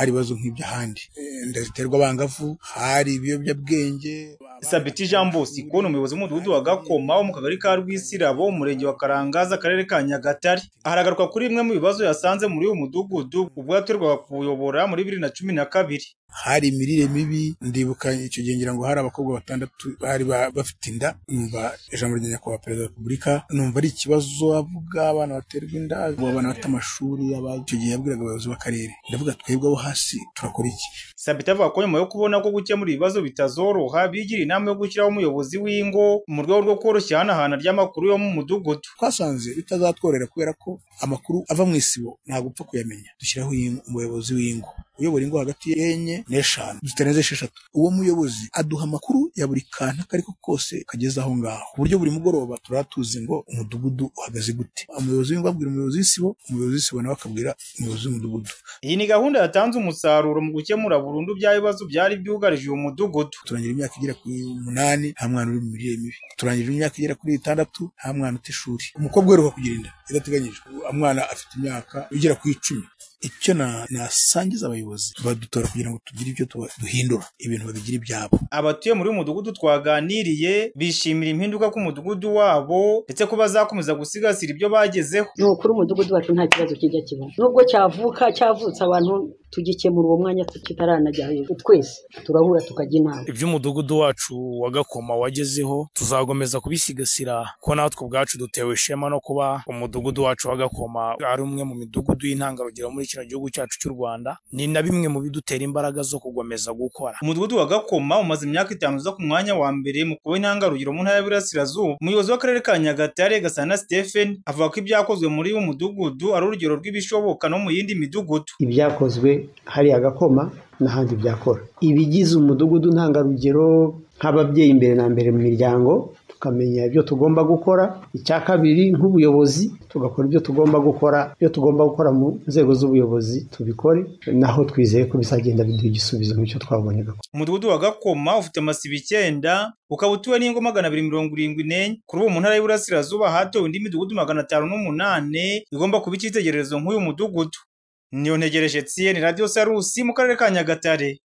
hari ibibazo nk'iby'ahandi, inda ziterwa abangavu, hari ibiyobyabwenge. Sabiti Jean Bosco ni umuyobozi w'umudugudu wa Gakoma wo mu kagari ka Rwisirabo, umurenge wa Karangazi, akarere ka Nyagatare. Haragaruka kuri bimwe mu bibazo yasanze muri uyu mudugudu ubwo yatorwaga kuwuyobora muri 2012. Hari imirire mibi, ndibuka icyo gihe ngira ngo hari abakobwa 6 bari bafite inda. Numva ijambo rya nyakubahwa perezida wa repubulika, numva ari ikibazo avuga abana baterwa inda, abana bata amashuri. Icyo gihe yabwiraga abayobozi b'akarere, ndavuga twebwe abo hasi turakora iki? Sabiti avuga ko nyuma yo kubona ko gukemura ibibazo bitazoroha, bigira inama yo gushyiraho umuyobozi w'ingo mu rwego rwo koroshya ihanahana ry'amakuru yo mu mudugudu. Twasanze bitazatworera kubera ko amakuru ava mu isibo ntabwo upfa kuyamenya. Dushyiraho umuyobozi w'ingo uyobora ingo hagati y'enye n'eshanu, zitarenze 6. Uwo muyobozi aduha amakuru ya buri kantu kariko kose kageze aho ngaho, ku buryo buri mugoroba turatuzi ngo umudugudu uhagaze gute. Umuyobozi w'ingo abwira umuyobozi w'isibo, umuyobozi w'isibo nawe akabwira umuyobozi w'umudugudu. Iyi ni gahunda yatanze umusaruro mu gukemura burundu bya bibazo byari byugarije uyu mudugudu. Turangira imyaka igera kuri 8 nta mwana uri mu mirire mibi. Turangira imyaka igera kuri 6 nta mwana uta ishuri. Umukobwa weruka kugira inda idateganyijwe, umwana afite imyaka igera kuri 10. Icyo nasangiza abayobozi badutora kugira ngo tugire ibyo duhindura, ibintu babigira ibyabo. Abatuye muri uyu mudugudu twaganiriye bishimira impinduka ku mudugudu wabo ndetse ko bazakomeza gusigasira ibyo bagezeho. Ni ukuri umudugudu wacu nta kibazo kijya kibaho, nubwo cyavutse abantu tugikemura uwo mwanya kitaranajya hejuru, twese turahura tukajya inama. Iby'umudugudu wacu wa Gakoma wagezeho tuzagomeza kubisigasira, ko natwe ubwacu dutewe ishema no kuba umudugudu wacu wa Gakoma ari umwe mu midugudu y'intangarugero muri kino gihugu cyacu cy'u Rwanda. Ni na bimwe mu bidutera imbaraga zo kugomeza gukora. Umudugudu wa Gakoma umaze imyaka 5 uza ku mwanya wa mbere mu kuba intangarugero mu ntara y'Iburasirazuba. Umuyobozi w'akarere ka Nyagatare Gasana Stephen avuga ko ibyakozwe muri uyu mudugudu ari urugero rw'ibishoboka no mu yindi midugudu. Ibyakozwe hari Gakoma n'ahandi byakora. Ibigize umudugudu ntangarugero nk'ababyeyi imbere na mbere mu miryango, tukamenya ibyo tugomba gukora. Icya kabiri, nk'ubuyobozi tugakora ibyo tugomba gukora mu nzego z'ubuyobozi tubikore, naho twizeye ko bizagenda biduha igisubizo mu cyo twabonye. Umudugudu wa Gakoma ufite amasibo 9, ukaba utuwe n'ingo 274. Kuri ubu mu ntara y'Iburasirazuba hatowe indi midugudu 508 igomba kuba icyitegererezo nk'uyu mudugudu. Niyo ntegereje Etienne, Radio Salusi, mu karere ka Nyagatare.